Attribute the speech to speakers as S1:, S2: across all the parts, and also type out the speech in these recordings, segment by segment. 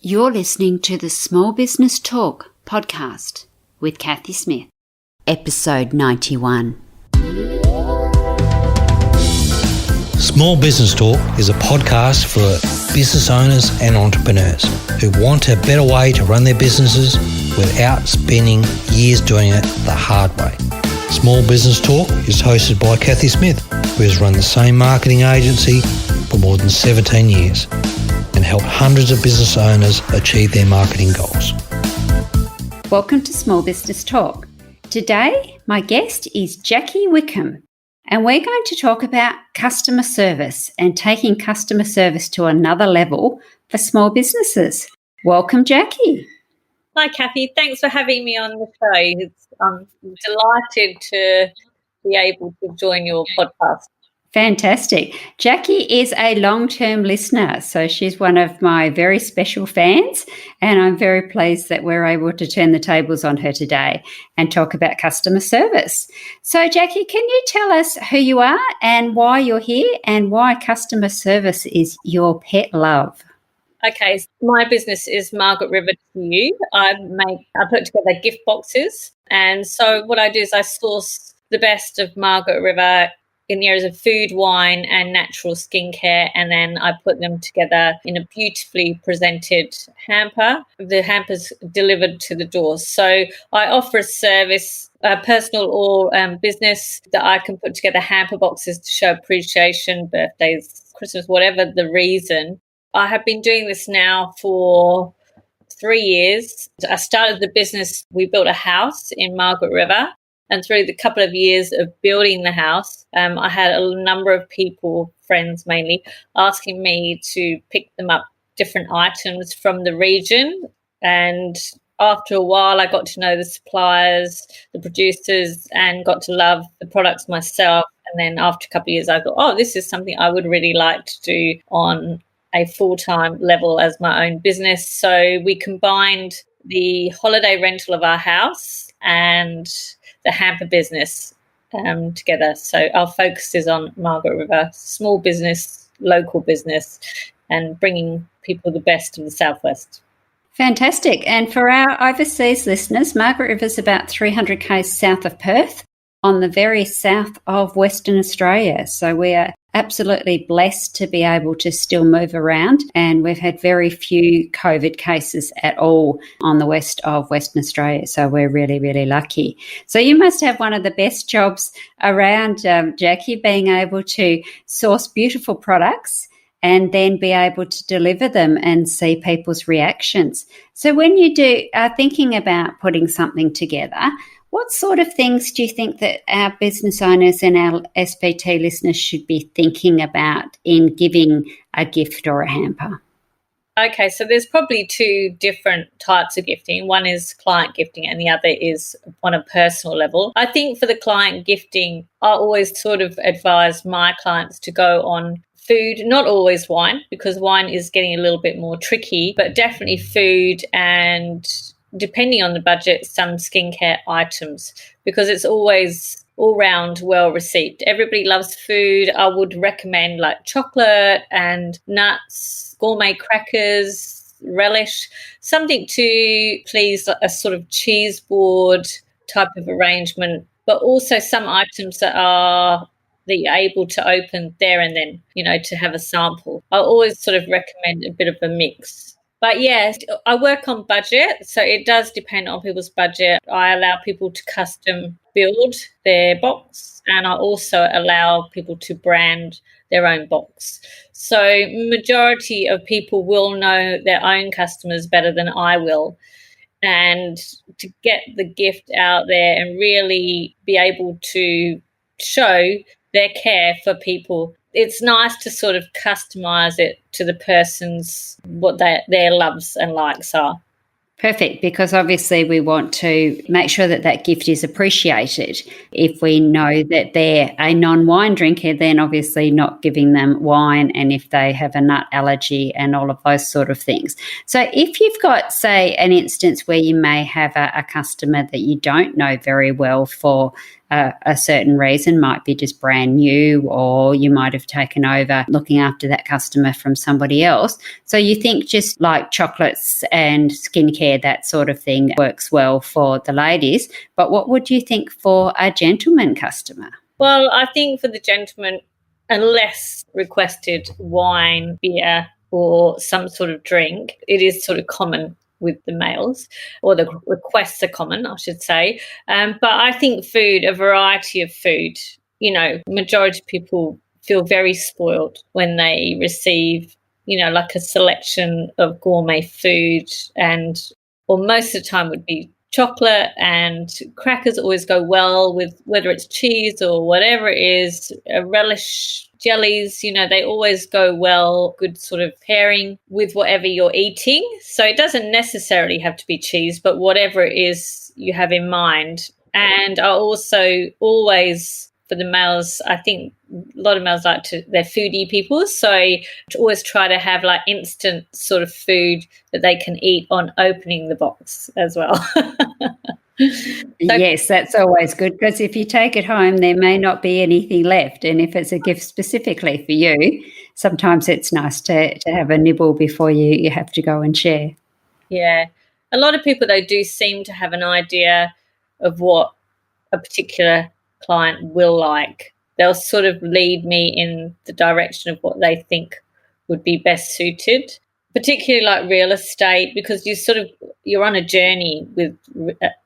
S1: You're listening to the Small Business Talk podcast with Cathy Smith, episode 91.
S2: Small Business Talk is a podcast for business owners and entrepreneurs who want a better way to run their businesses without spending years doing it the hard way. Small Business Talk is hosted by Cathy Smith, who has run the same marketing agency for more than 17 years and helped hundreds of business owners achieve their marketing goals.
S1: Welcome to Small Business Talk. Today, my guest is Jackie Wickham, and we're going to talk about customer service and taking customer service to another level for small businesses. Welcome, Jackie.
S3: Hi, Cathy. Thanks for having me on the show. I'm delighted to be able to join your podcast.
S1: Fantastic. Jackie is a long-term listener, so she's one of my very special fans, and I'm very pleased that we're able to turn the tables on her today and talk about customer service. So, Jackie, can you tell us who you are and why you're here and why customer service is your pet love?
S3: Okay, so my business is Margaret River to You. I put together gift boxes, and so what I do is I source the best of Margaret River in the areas of food, wine and natural skincare, and then I put them together in a beautifully presented hamper. The hamper's delivered to the doors. So I offer a service, personal or business, that I can put together hamper boxes to show appreciation, birthdays, Christmas, whatever the reason. I have been doing this now for 3 years. I started the business, we built a house in Margaret River. And through the couple of years of building the house, I had a number of people, friends mainly, asking me to pick them up different items from the region. And after a while, I got to know the suppliers, the producers, and got to love the products myself. And then after a couple of years, I thought, this is something I would really like to do on a full-time level as my own business. So we combined the holiday rental of our house and the hamper business together. So our focus is on Margaret River, small business, local business, and bringing people the best of the Southwest.
S1: Fantastic. And for our overseas listeners, Margaret River is about 300 k's south of Perth, on the very south of Western Australia. So we are absolutely blessed to be able to still move around, and we've had very few COVID cases at all on the west of Western Australia. So we're really, really lucky. So you must have one of the best jobs around, Jackie, being able to source beautiful products and then be able to deliver them and see people's reactions. So when you are thinking about putting something together, what sort of things do you think that our business owners and our SBT listeners should be thinking about in giving a gift or a hamper?
S3: Okay, so there's probably two different types of gifting. One is client gifting and the other is on a personal level. I think for the client gifting, I always sort of advise my clients to go on food, not always wine, because wine is getting a little bit more tricky, but definitely food and, depending on the budget, some skincare items, because it's always all round well received. Everybody loves food. I would recommend like chocolate and nuts, gourmet crackers, relish, something to please a sort of cheese board type of arrangement, but also some items that you're able to open there and then, to have a sample. I always sort of recommend a bit of a mix. But yes, I work on budget, so it does depend on people's budget. I allow people to custom build their box, and I also allow people to brand their own box. So majority of people will know their own customers better than I will. And to get the gift out there and really be able to show their care for people, it's nice to sort of customize it to the person's, what their loves and likes are.
S1: Perfect, because obviously we want to make sure that gift is appreciated. If we know that they're a non-wine drinker, then obviously not giving them wine, and if they have a nut allergy and all of those sort of things. So if you've got, say, an instance where you may have a customer that you don't know very well for a certain reason, might be just brand new, or you might have taken over looking after that customer from somebody else. So you think just like chocolates and skincare, that sort of thing works well for the ladies. But what would you think for a gentleman customer?
S3: Well, I think for the gentleman, unless requested wine, beer, or some sort of drink, it is sort of common with the males, or the requests are common, I should say. But I think food, a variety of food, majority of people feel very spoiled when they receive, like a selection of gourmet food, or most of the time would be chocolate, and crackers always go well with whether it's cheese or whatever it is, relish, jellies, they always go well, good sort of pairing with whatever you're eating. So it doesn't necessarily have to be cheese, but whatever it is you have in mind. And I also always, for the males, I think a lot of males they're foodie people. So to always try to have like instant sort of food that they can eat on opening the box as well.
S1: Yes, that's always good, because if you take it home, there may not be anything left. And if it's a gift specifically for you, sometimes it's nice to have a nibble before you have to go and share.
S3: Yeah. A lot of people, though, do seem to have an idea of what a particular client will like. They'll sort of lead me in the direction of what they think would be best suited, particularly like real estate, because you're on a journey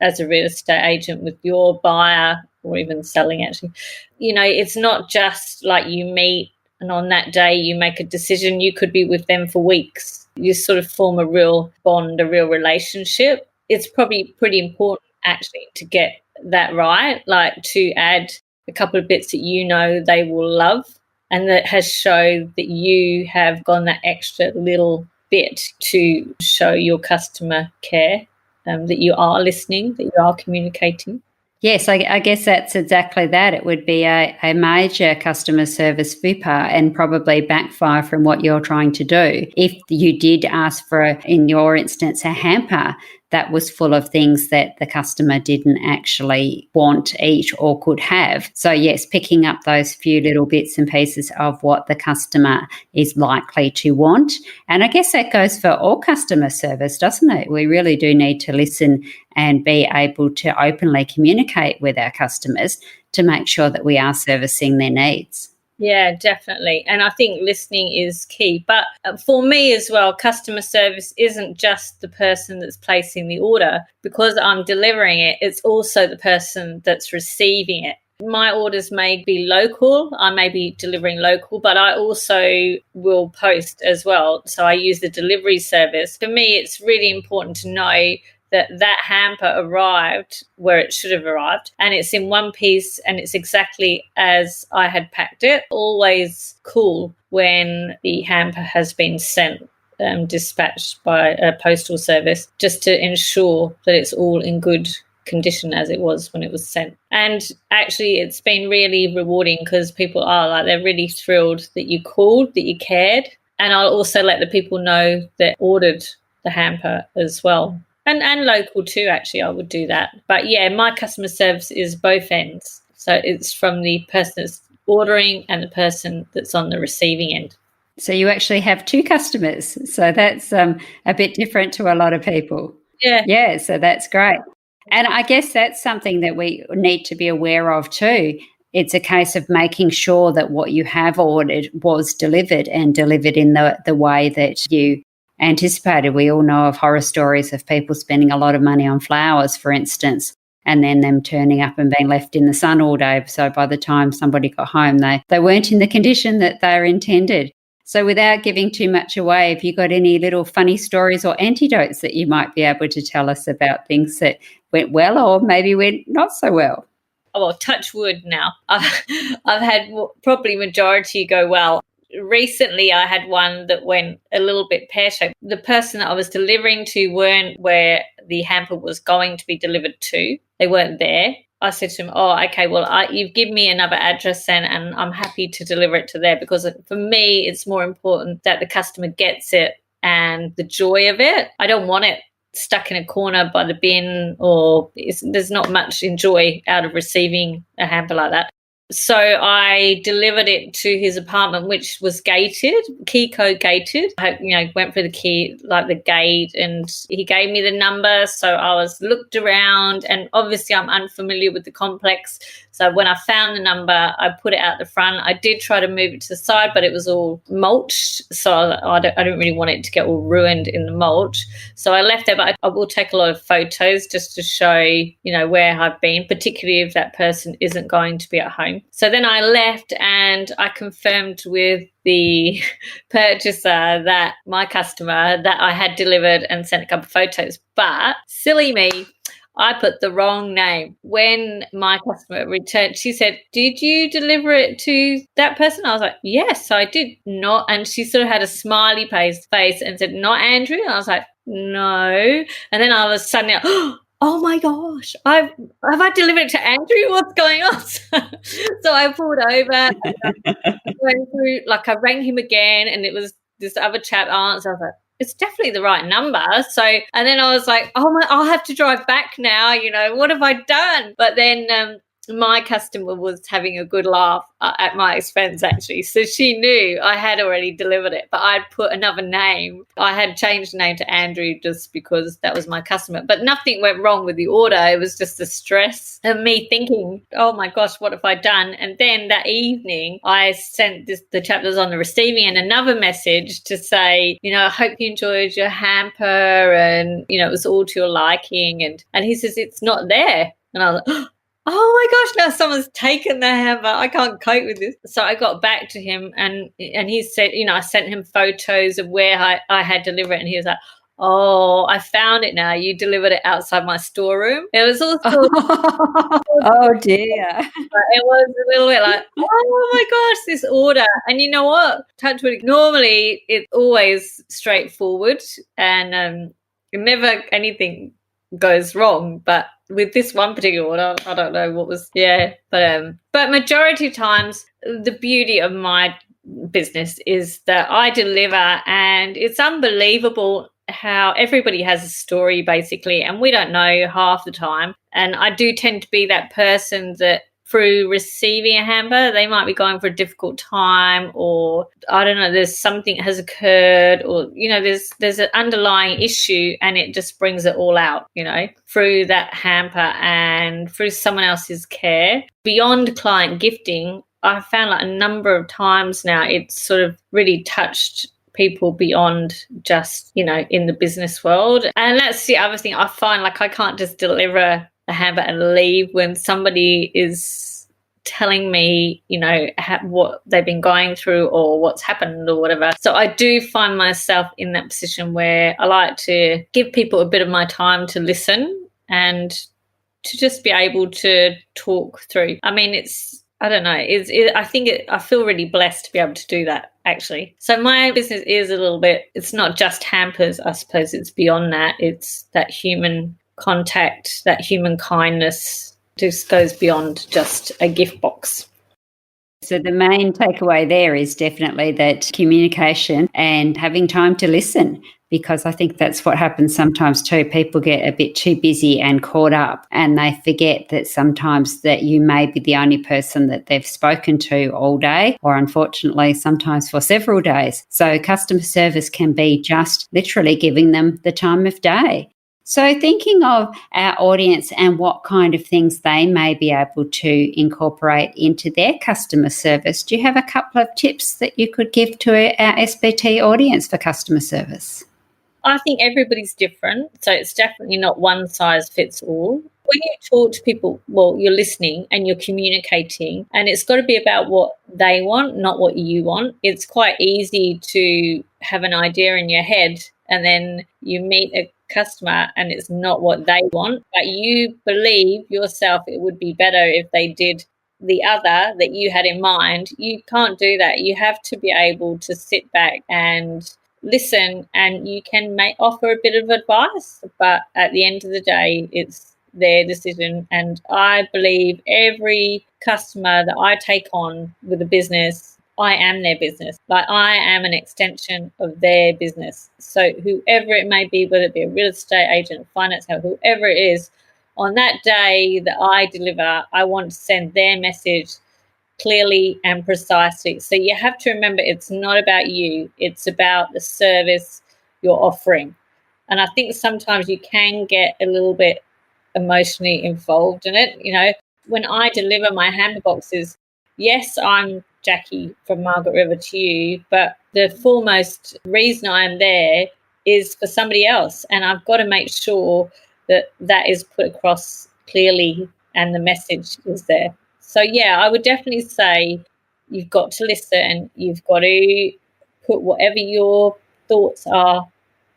S3: as a real estate agent with your buyer, or even selling actually. It's not just like you meet and on that day you make a decision. You could be with them for weeks. You sort of form a real bond, a real relationship. It's probably pretty important actually to get that right, like to add a couple of bits that they will love, and that has shown that you have gone that extra little bit to show your customer care, that you are listening, that you are communicating.
S1: Yes, I guess that's exactly that. It would be a major customer service FIPA and probably backfire from what you're trying to do. If you did ask for, in your instance, a hamper that was full of things that the customer didn't actually want, eat, or could have. So yes, picking up those few little bits and pieces of what the customer is likely to want. And I guess that goes for all customer service, doesn't it? We really do need to listen and be able to openly communicate with our customers to make sure that we are servicing their needs.
S3: Yeah, definitely. And I think listening is key. But for me as well, customer service isn't just the person that's placing the order. Because I'm delivering it, it's also the person that's receiving it. My orders may be local. I may be delivering local, but I also will post as well. So I use the delivery service. For me, it's really important to know that hamper arrived where it should have arrived, and it's in one piece and it's exactly as I had packed it. Always cool when the hamper has been sent, dispatched by a postal service, just to ensure that it's all in good condition as it was when it was sent. And actually it's been really rewarding, because people they're really thrilled that you called, that you cared. And I'll also let the people know that ordered the hamper as well. And local too, actually, I would do that. But yeah, my customer service is both ends. So it's from the person that's ordering and the person that's on the receiving end.
S1: So you actually have two customers. So that's a bit different to a lot of people.
S3: Yeah.
S1: Yeah, so that's great. And I guess that's something that we need to be aware of too. It's a case of making sure that what you have ordered was delivered, and delivered in the way that you anticipated. We all know of horror stories of people spending a lot of money on flowers, for instance, and then them turning up and being left in the sun all day. So by the time somebody got home, they weren't in the condition that they were intended. So without giving too much away, have you got any little funny stories or anecdotes that you might be able to tell us about things that went well or maybe went not so well?
S3: Oh, well, touch wood now. I've had probably majority go well. Recently, I had one that went a little bit pear-shaped. The person that I was delivering to weren't where the hamper was going to be delivered to. They weren't there. I said to him, okay, well, you've given me another address then, and I'm happy to deliver it to there, because for me, it's more important that the customer gets it and the joy of it. I don't want it stuck in a corner by the bin, or there's not much joy out of receiving a hamper like that. So I delivered it to his apartment, which was gated, key code gated. I, went through the key, like the gate, and he gave me the number. So I looked around, and obviously I'm unfamiliar with the complex. So when I found the number, I put it out the front. I did try to move it to the side, but it was all mulched. So I didn't really want it to get all ruined in the mulch. So I left it, but I will take a lot of photos just to show, where I've been, particularly if that person isn't going to be at home. So then I left and I confirmed with the purchaser, that my customer, that I had delivered and sent a couple of photos. But silly me, I put the wrong name. When my customer returned, she said, "Did you deliver it to that person?" I was like, "Yes, I did." Not, and she sort of had a smiley face and said, "Not Andrew." And I was like, "No." And then I was suddenly, "Oh my gosh, have I delivered it to Andrew? What's going on?" So I pulled over and went through, I rang him again, and it was this other chap answered. I was like, it's definitely the right number. So, and then I was like, I'll have to drive back now. What have I done? But then my customer was having a good laugh at my expense, actually. So she knew I had already delivered it, but I'd put another name. I had changed the name to Andrew just because that was my customer. But nothing went wrong with the order. It was just the stress of me thinking, oh my gosh, what have I done? And then that evening, I sent the chap that was on the receiving end another message to say, I hope you enjoyed your hamper, and, it was all to your liking. And he says, it's not there. And I was like, oh my gosh, now someone's taken the hamper. I can't cope with this. So I got back to him, and he said, I sent him photos of where I had delivered it, and he was like, oh, I found it now. You delivered it outside my storeroom. It was also
S1: oh dear.
S3: It was a little bit like, oh my gosh, this order. And you know what? Touch wood, normally it's always straightforward, and never anything goes wrong. But with this one particular order, I don't know what was, but majority of times, the beauty of my business is that I deliver, and it's unbelievable how everybody has a story, basically, and we don't know half the time. And I do tend to be that person that through receiving a hamper, they might be going for a difficult time, or I don't know, there's something has occurred, or there's an underlying issue, and it just brings it all out, through that hamper and through someone else's care. Beyond client gifting, I've found a number of times now it's sort of really touched people beyond just, in the business world. And that's the other thing I find, I can't just deliver a hamper and leave when somebody is telling me, what they've been going through or what's happened or whatever. So I do find myself in that position where I like to give people a bit of my time to listen and to just be able to talk through. I mean, I don't know. I feel really blessed to be able to do that, actually. So my business is a little bit, it's not just hampers, I suppose. It's beyond that. It's that human contact, that human kindness just goes beyond just a gift box.
S1: So the main takeaway there is definitely that communication and having time to listen, because I think that's what happens sometimes too. People get a bit too busy and caught up, and they forget that sometimes that you may be the only person that they've spoken to all day, or unfortunately sometimes for several days. So customer service can be just literally giving them the time of day. So thinking of our audience and what kind of things they may be able to incorporate into their customer service, do you have a couple of tips that you could give to our SBT audience for customer service?
S3: I think everybody's different, so it's definitely not one size fits all. When you talk to people, well, you're listening and you're communicating, and it's got to be about what they want, not what you want. It's quite easy to have an idea in your head, and then you meet a customer and it's not what they want, but you believe yourself it would be better if they did the other that you had in mind. You can't do that. You have to be able to sit back and listen, and you can offer a bit of advice, but at the end of the day, it's their decision. And I believe every customer that I take on with a business, I am their business. Like, I am an extension of their business. So whoever it may be, whether it be a real estate agent, finance help, whoever it is, on that day that I deliver, I want to send their message clearly and precisely. So you have to remember, it's not about you. It's about the service you're offering. And I think sometimes you can get a little bit emotionally involved in it. You know, when I deliver my hamper boxes, yes, I'm Jackie from Margaret River to you, but the foremost reason I am there is for somebody else. And I've got to make sure that that is put across clearly and the message is there. So, yeah, I would definitely say you've got to listen. You've got to put whatever your thoughts are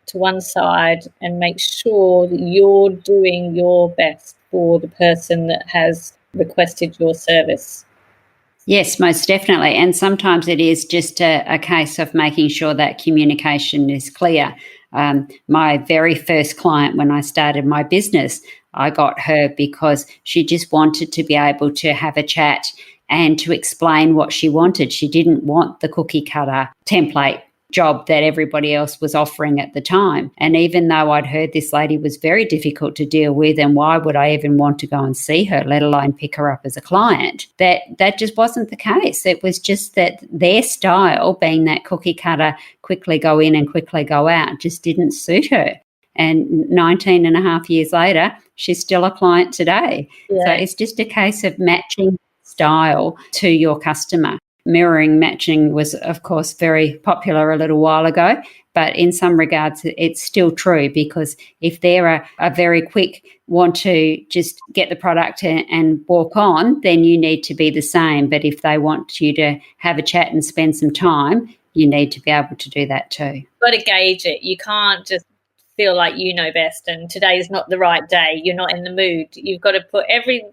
S3: to one side and make sure that you're doing your best for the person that has requested your service.
S1: Yes, most definitely. And sometimes it is just a case of making sure that communication is clear. My very first client when I started my business, I got her because she just wanted to be able to have a chat and to explain what she wanted. She didn't want the cookie cutter template job that everybody else was offering at the time. And even though I'd heard this lady was very difficult to deal with, and why would I even want to go and see her, let alone pick her up as a client, that just wasn't the case. It was just that their style, being that cookie cutter, quickly go in and quickly go out, just didn't suit her. And 19 and a half years later, she's still a client today.
S3: Yeah.
S1: So it's just a case of matching style to your customer. Mirroring matching was, of course, very popular a little while ago, but in some regards, it's still true, because if they're a very quick, want to just get the product and walk on, then you need to be the same. But if they want you to have a chat and spend some time, you need to be able to do that too.
S3: You've got to gauge it. You can't just feel like you know best and today is not the right day. You're not in the mood. You've got to put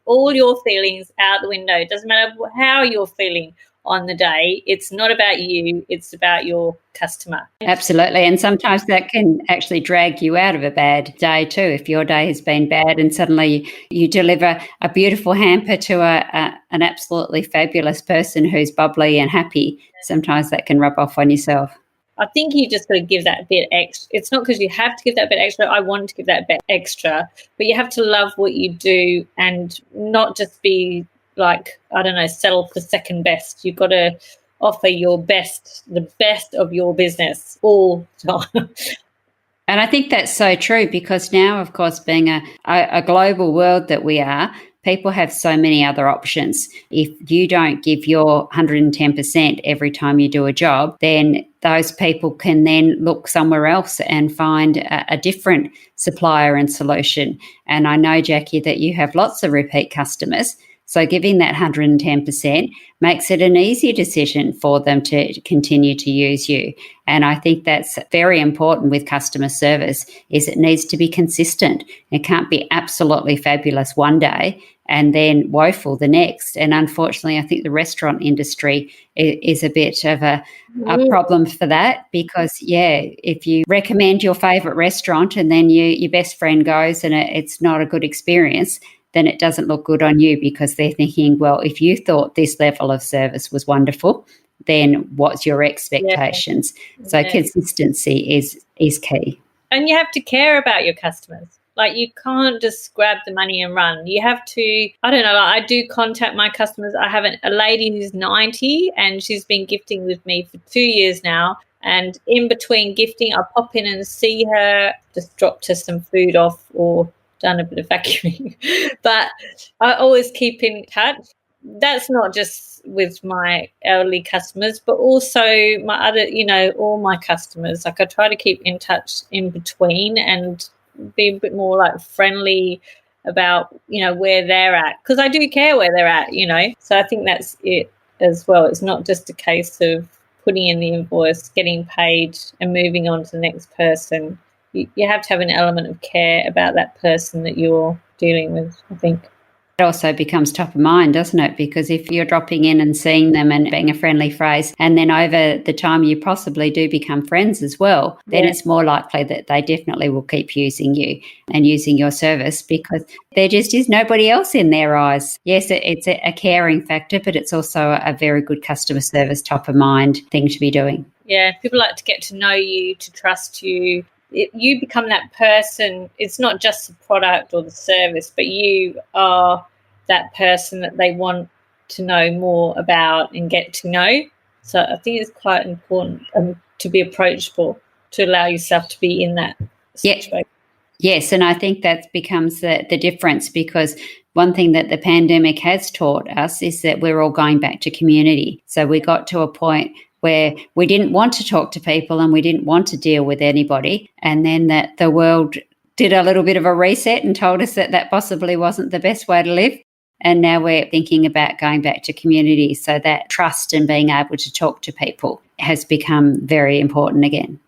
S3: all your feelings out the window. It doesn't matter how you're feeling on the day. It's not about you, it's about your customer.
S1: Absolutely. And sometimes that can actually drag you out of a bad day too. If your day has been bad and suddenly you deliver a beautiful hamper to an absolutely fabulous person who's bubbly and happy, sometimes that can rub off on yourself.
S3: I think you just got to give that bit extra. It's not because you have to give that bit extra. I want to give that bit extra, but you have to love what you do and not just be like, I don't know, settle for second best. You've got to offer your best, the best of your business all the time.
S1: And I think that's so true, because now, of course, being a global world that we are, people have so many other options. If you don't give your 110% every time you do a job, then those people can then look somewhere else and find a different supplier and solution. And I know, Jackie, that you have lots of repeat customers. So giving that 110% makes it an easy decision for them to continue to use you. And I think that's very important with customer service, is it needs to be consistent. It can't be absolutely fabulous one day and then woeful the next. And unfortunately, I think the restaurant industry is a bit of a problem for that, because, if you recommend your favourite restaurant and then your best friend goes and it's not a good experience, then it doesn't look good on you, because they're thinking, well, if you thought this level of service was wonderful, then what's your expectations? Yeah. So consistency is key.
S3: And you have to care about your customers. Like, you can't just grab the money and run. You have to, I don't know, like, I do contact my customers. I have a lady who's 90 and she's been gifting with me for 2 years now. And in between gifting, I pop in and see her, just dropped her some food off or done a bit of vacuuming. But I always keep in touch. That's not just with my elderly customers, but also my other, all my customers. Like, I try to keep in touch in between and be a bit more like friendly about, where they're at, because I do care where they're at, So I think that's it as well. It's not just a case of putting in the invoice, getting paid and moving on to the next person. You have to have an element of care about that person that you're dealing with, I think.
S1: It also becomes top of mind, doesn't it? Because if you're dropping in and seeing them and being a friendly phrase, and then over the time you possibly do become friends as well, then it's more likely that they definitely will keep using you and using your service, because there just is nobody else in their eyes. Yes, it's a caring factor, but it's also a very good customer service top of mind thing to be doing.
S3: Yeah, people like to get to know you, to trust you. You become that person. It's not just the product or the service, but you are that person that they want to know more about and get to know. So I think it's quite important to be approachable, to allow yourself to be in that situation.
S1: Yes, and I think that becomes the difference, because one thing that the pandemic has taught us is that we're all going back to community. So we got to a point where we didn't want to talk to people and we didn't want to deal with anybody, and then that the world did a little bit of a reset and told us that possibly wasn't the best way to live. And now we're thinking about going back to community, so that trust and being able to talk to people has become very important again.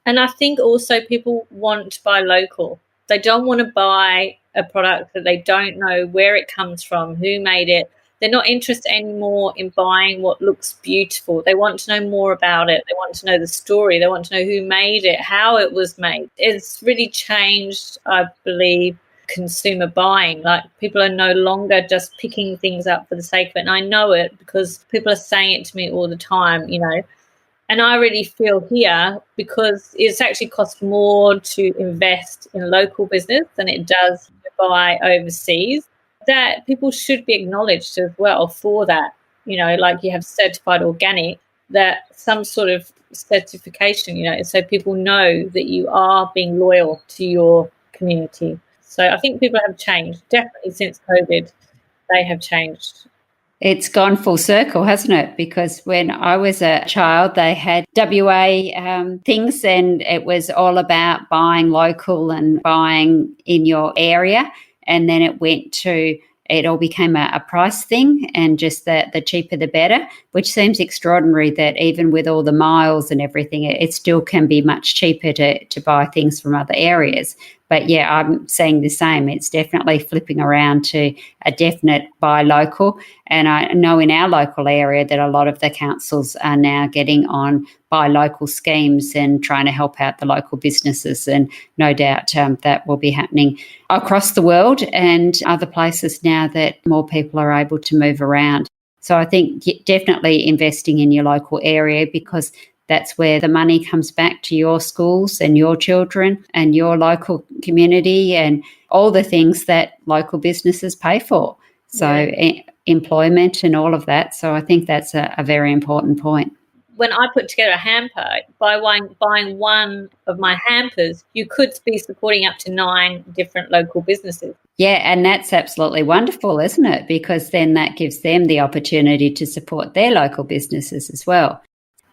S3: And I think also people want to buy local. They don't want to buy a product that they don't know where it comes from, who made it. They're not interested anymore in buying what looks beautiful. They want to know more about it. They want to know the story. They want to know who made it, how it was made. It's really changed, I believe, consumer buying. Like, people are no longer just picking things up for the sake of it. And I know it because people are saying it to me all the time, And I really feel here, because it's actually cost more to invest in local business than it does to buy overseas, that people should be acknowledged as well for that. Like you have certified organic, that some sort of certification, so people know that you are being loyal to your community. So I think people have changed. Definitely since COVID, they have changed.
S1: It's gone full circle, hasn't it? Because when I was a child, they had WA things, and it was all about buying local and buying in your area. And then it all became a price thing, and just that the cheaper the better, which seems extraordinary that even with all the miles and everything, it still can be much cheaper to buy things from other areas. But yeah, I'm seeing the same. It's definitely flipping around to a definite buy local. And I know in our local area that a lot of the councils are now getting on buy local schemes and trying to help out the local businesses. And no doubt that will be happening across the world and other places now that more people are able to move around. So I think definitely investing in your local area, because that's where the money comes back to your schools and your children and your local community and all the things that local businesses pay for. So employment and all of that. So I think that's a very important point.
S3: When I put together a hamper, by buying one of my hampers, you could be supporting up to 9 different local businesses.
S1: Yeah, and that's absolutely wonderful, isn't it? Because then that gives them the opportunity to support their local businesses as well.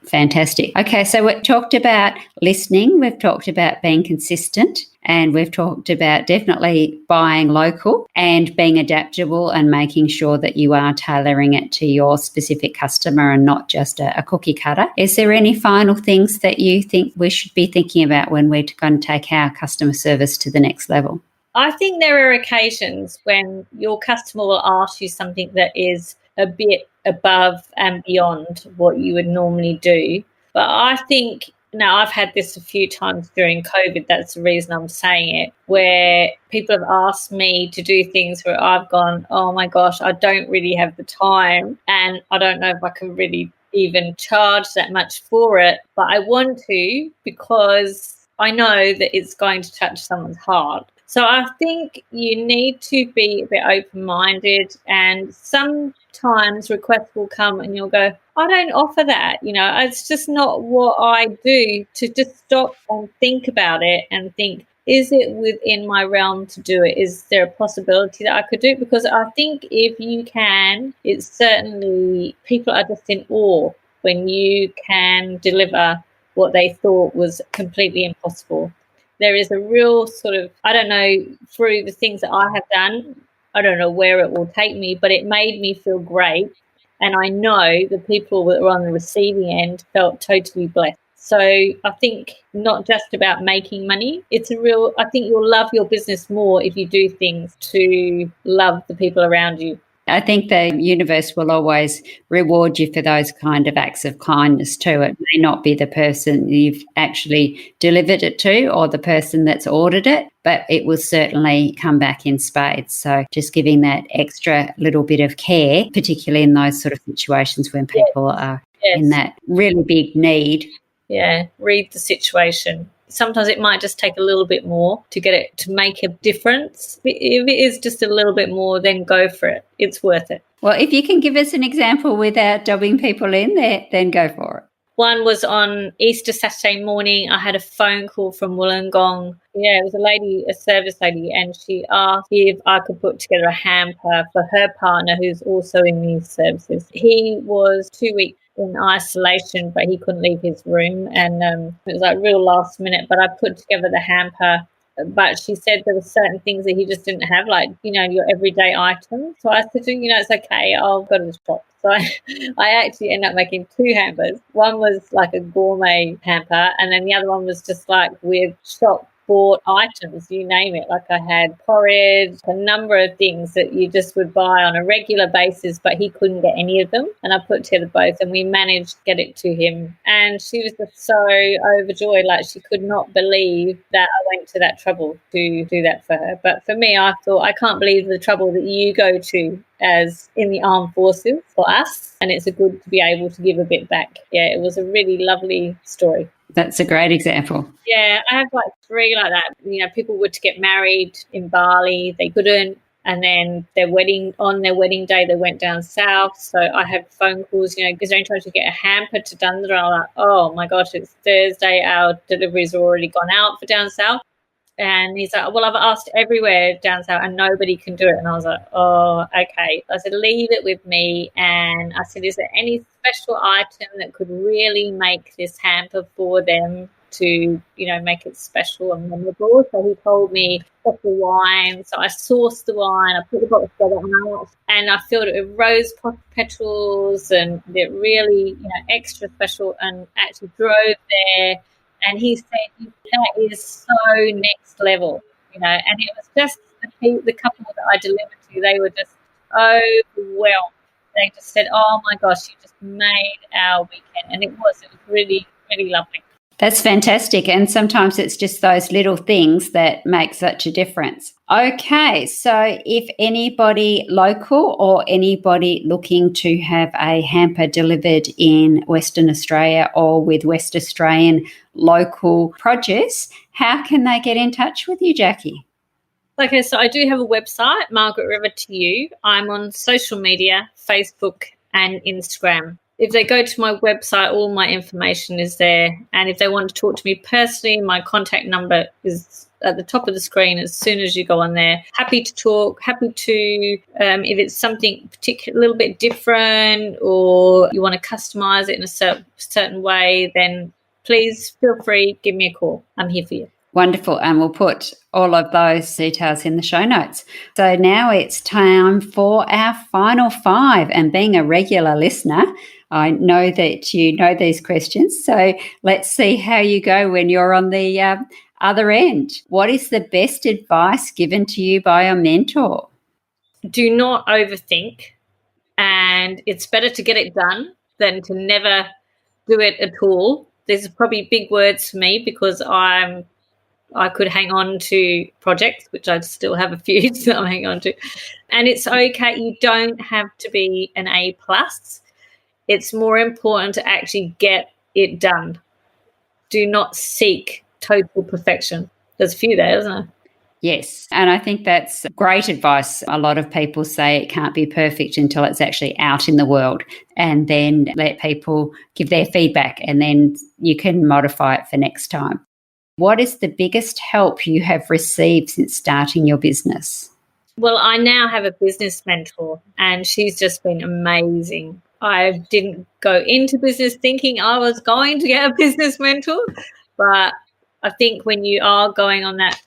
S1: Fantastic. Okay, so we've talked about listening, we've talked about being consistent, and we've talked about definitely buying local and being adaptable and making sure that you are tailoring it to your specific customer and not just a cookie cutter. Is there any final things that you think we should be thinking about when we're going to take our customer service to the next level?
S3: I think there are occasions when your customer will ask you something that is a bit above and beyond what you would normally do. But I think, now I've had this a few times during COVID, that's the reason I'm saying it, where people have asked me to do things where I've gone, oh my gosh, I don't really have the time, and I don't know if I can really even charge that much for it, but I want to because I know that it's going to touch someone's heart. So I think you need to be a bit open-minded, and sometimes requests will come and you'll go, I don't offer that. It's just not what I do. To just stop and think about it and think, is it within my realm to do it? Is there a possibility that I could do it? Because I think if you can, it's certainly, people are just in awe when you can deliver what they thought was completely impossible. There is a real sort of, I don't know, through the things that I have done, I don't know where it will take me, but it made me feel great. And I know the people that were on the receiving end felt totally blessed. So I think not just about making money. I think you'll love your business more if you do things to love the people around you.
S1: I think the universe will always reward you for those kind of acts of kindness too. It may not be the person you've actually delivered it to or the person that's ordered it, but it will certainly come back in spades. So just giving that extra little bit of care, particularly in those sort of situations when people are in that really big need.
S3: Yeah, read the situation. Sometimes it might just take a little bit more to get it to make a difference. If it is just a little bit more, then go for it. It's worth it.
S1: Well, if you can give us an example without dobbing people in there, then go for it.
S3: One was on Easter Saturday morning. I had a phone call from Wollongong. Yeah, it was a service lady, and she asked if I could put together a hamper for her partner who's also in these services. He was 2 weeks in isolation, but he couldn't leave his room, and it was like real last minute, but I put together the hamper. But she said there were certain things that he just didn't have, like, your everyday items. So I said, it's okay, I'll go to the shop. So I actually ended up making 2 hampers. One was like a gourmet hamper, and then the other one was just like with shop bought items, you name it. Like I had porridge, a number of things that you just would buy on a regular basis, but he couldn't get any of them. And I put together both, and we managed to get it to him. And she was just so overjoyed, like she could not believe that I went to that trouble to do that for her. But for me, I thought, I can't believe the trouble that you go to as in the armed forces for us, and it's good to be able to give a bit back. Yeah, it was a really lovely story.
S1: That's a great example.
S3: Yeah, I have like 3 like that. People were to get married in Bali, they couldn't, and then on their wedding day, they went down south. So I had phone calls, is there any chance to get a hamper to Dunsandra? I'm like, oh my gosh, it's Thursday, our delivery's already gone out for down south. And he's like, well, I've asked everywhere down south and nobody can do it. And I was like, oh, okay. I said, leave it with me. And I said, is there any special item that could really make this hamper for them to, make it special and memorable? So he told me special wine. So I sourced the wine, I put the bottle together, and I filled it with rose petals, and it really, extra special, and actually drove there. And he said, that is so next level, and it was just the couple that I delivered to, they were just overwhelmed. They just said, oh my gosh, you just made our weekend. And it was really, really lovely.
S1: That's fantastic. And sometimes it's just those little things that make such a difference. Okay, so if anybody local or anybody looking to have a hamper delivered in Western Australia or with West Australian local produce, how can they get in touch with you, Jackie?
S3: Okay, so I do have a website, Margaret River to You. I'm on social media, Facebook and Instagram. If they go to my website, all my information is there. And if they want to talk to me personally, my contact number is at the top of the screen as soon as you go on there. Happy to talk, happy to, if it's something particular, a little bit different, or you want to customize it in a certain way, then please feel free, give me a call. I'm here for you.
S1: Wonderful. And we'll put all of those details in the show notes. So now it's time for our final 5. And being a regular listener, I know that you know these questions. So let's see how you go when you're on the other end. What is the best advice given to you by a mentor?
S3: Do not overthink. And it's better to get it done than to never do it at all. These are probably big words for me because I could hang on to projects, which I still have a few that I'm hanging on to. And it's okay. You don't have to be an A+. It's more important to actually get it done. Do not seek total perfection. There's a few there, isn't there?
S1: Yes, and I think that's great advice. A lot of people say it can't be perfect until it's actually out in the world, and then let people give their feedback, and then you can modify it for next time. What is the biggest help you have received since starting your business?
S3: Well, I now have a business mentor, and she's just been amazing. I didn't go into business thinking I was going to get a business mentor, but I think when you are going on that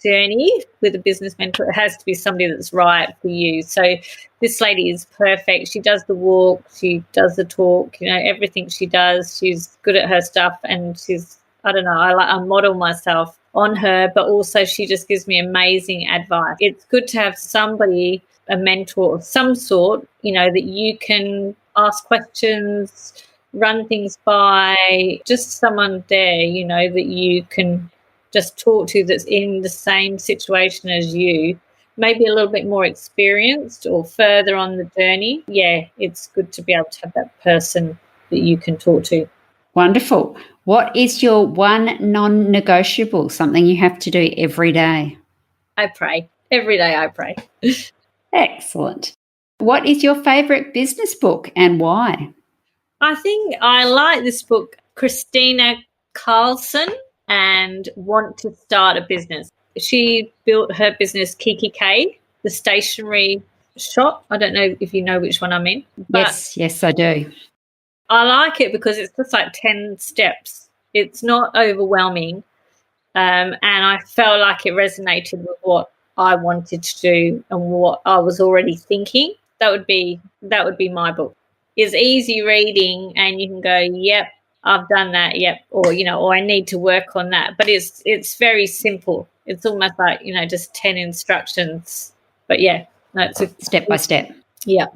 S3: journey with a business mentor, it has to be somebody that's right for you. So this lady is perfect. She does the walk, she does the talk, everything she does. She's good at her stuff, and she's, I don't know, I model myself on her, but also she just gives me amazing advice. It's good to have somebody, a mentor of some sort, that you can ask questions, run things by, just someone there, that you can just talk to that's in the same situation as you, maybe a little bit more experienced or further on the journey. Yeah, it's good to be able to have that person that you can talk to.
S1: Wonderful. What is your one non-negotiable, something you have to do every day?
S3: I pray. Every day I pray.
S1: Excellent. What is your favourite business book and why?
S3: I think I like this book, Christina Carlson and Want to Start a Business. She built her business Kiki K, the stationery shop. I don't know if you know which one I mean. But
S1: Yes, I do.
S3: I like it because it's just like 10 steps. It's not overwhelming. And I felt like it resonated with what I wanted to do and what I was already thinking. That would be my book. It's easy reading, and you can go, yep, I've done that, yep, or I need to work on that. But it's very simple. It's almost like just 10 instructions. But yeah, no, it's
S1: step by step.
S3: Yeah,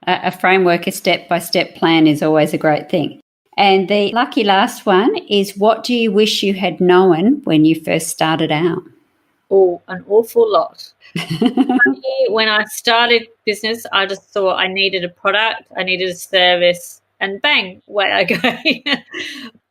S1: a framework, a step-by-step plan is always a great thing. And the lucky last one is, what do you wish you had known when you first started out?
S3: Oh, an awful lot. When I started business, I just thought I needed a product, I needed a service, and bang, away I go.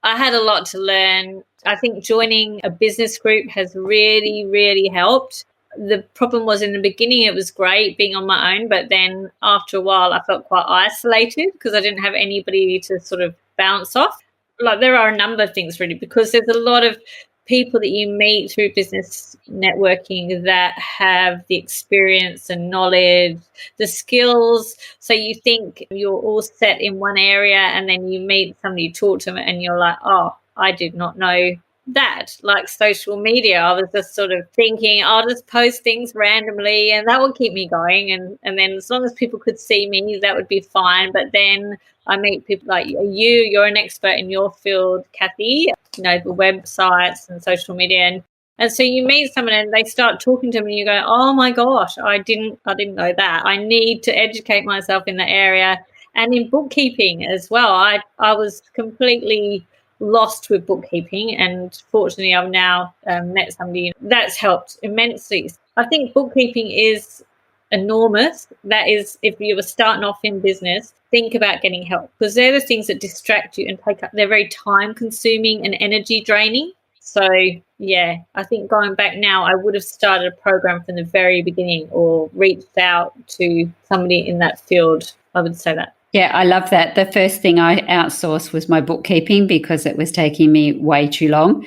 S3: I had a lot to learn. I think joining a business group has really, really helped. The problem was, in the beginning it was great being on my own, but then after a while I felt quite isolated because I didn't have anybody to sort of bounce off. Like, there are a number of things really, because there's a lot of people that you meet through business networking that have the experience and knowledge, the skills. So you think you're all set in one area, and then you meet somebody, you talk to them, and you're like, oh, I did not know that. Like social media, I was just sort of thinking I'll just post things randomly and that will keep me going, and then as long as people could see me, that would be fine. But then I meet people like you're an expert in your field, Cathy, the websites and social media, and so you meet someone and they start talking to them and you go, oh my gosh, I didn't know that. I need to educate myself in that area. And in bookkeeping as well, I was completely lost with bookkeeping, and fortunately I've now met somebody that's helped immensely. I think bookkeeping is enormous. That is, if you were starting off in business, think about getting help, because they're the things that distract you and take up, they're very time consuming and energy draining. So yeah, I think going back now, I would have started a program from the very beginning or reached out to somebody in that field. I would say that.
S1: Yeah, I love that. The first thing I outsourced was my bookkeeping because it was taking me way too long.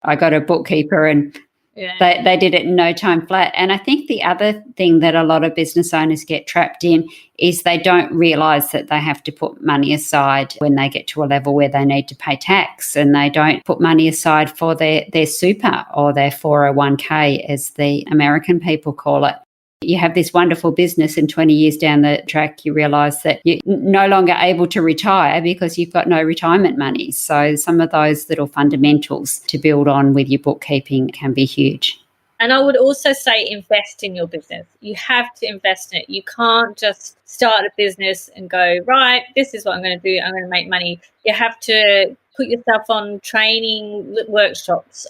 S1: I got a bookkeeper and they did it in no time flat. And I think the other thing that a lot of business owners get trapped in is they don't realise that they have to put money aside when they get to a level where they need to pay tax, and they don't put money aside for their super or their 401k, as the American people call it. You have this wonderful business, and 20 years down the track, you realise that you're no longer able to retire because you've got no retirement money. So some of those little fundamentals to build on with your bookkeeping can be huge.
S3: And I would also say invest in your business. You have to invest in it. You can't just start a business and go, right, this is what I'm going to do, I'm going to make money. You have to put yourself on training workshops,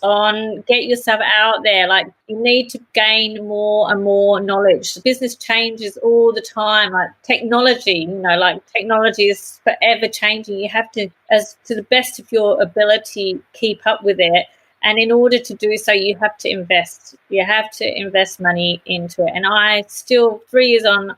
S3: get yourself out there. Like, you need to gain more and more knowledge. The business changes all the time. Like technology, technology is forever changing. You have to, as to the best of your ability, keep up with it. And in order to do so, you have to invest. You have to invest money into it. And I still, 3 years on,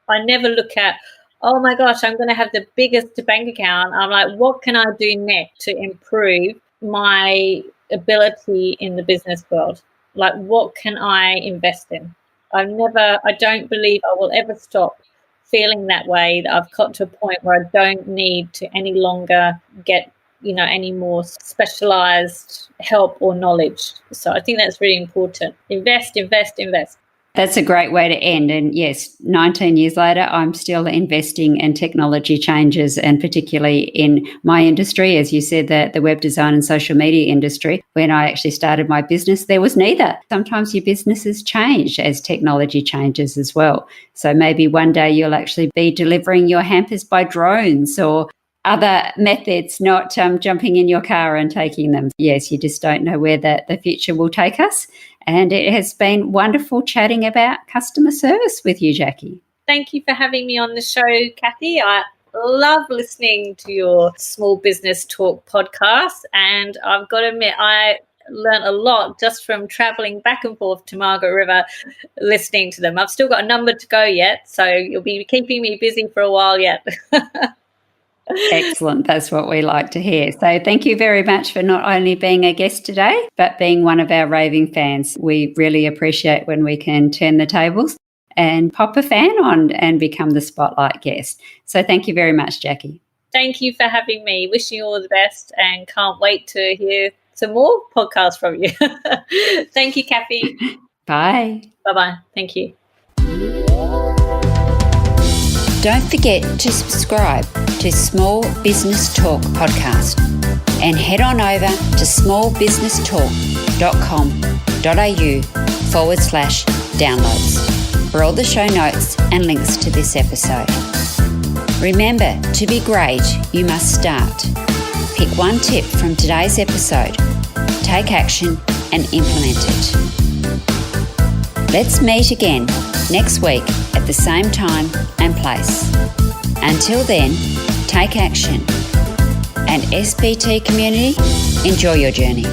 S3: I never look at, oh my gosh, I'm going to have the biggest bank account. I'm like, what can I do next to improve my ability in the business world? Like, what can I invest in? I don't believe I will ever stop feeling that way, that I've got to a point where I don't need to any longer get any more specialized help or knowledge. So I think that's really important. Invest, invest, invest.
S1: That's a great way to end. And yes, 19 years later, I'm still investing in technology changes, and particularly in my industry, as you said, the web design and social media industry. When I actually started my business, there was neither. Sometimes your businesses change as technology changes as well. So maybe one day you'll actually be delivering your hampers by drones or other methods, not jumping in your car and taking them. Yes, you just don't know where the future will take us. And it has been wonderful chatting about customer service with you, Jackie.
S3: Thank you for having me on the show, Cathy. I love listening to your Small Business Talk podcast. And I've got to admit, I learned a lot just from traveling back and forth to Margaret River, listening to them. I've still got a number to go yet, so you'll be keeping me busy for a while yet.
S1: Excellent. That's what we like to hear. So thank you very much for not only being a guest today, but being one of our raving fans. We really appreciate when we can turn the tables and pop a fan on and become the spotlight guest. So thank you very much, Jackie.
S3: Thank you for having me. Wishing you all the best and can't wait to hear some more podcasts from you. Thank you, Cathy.
S1: Bye.
S3: Bye-bye. Thank you.
S1: Don't forget to subscribe to Small Business Talk podcast and head on over to smallbusinestalk.com.au/downloads for all the show notes and links to this episode. Remember, to be great, you must start. Pick one tip from today's episode, take action and implement it. Let's meet again next week at the same time and place. Until then, take action. And SBT community, enjoy your journey.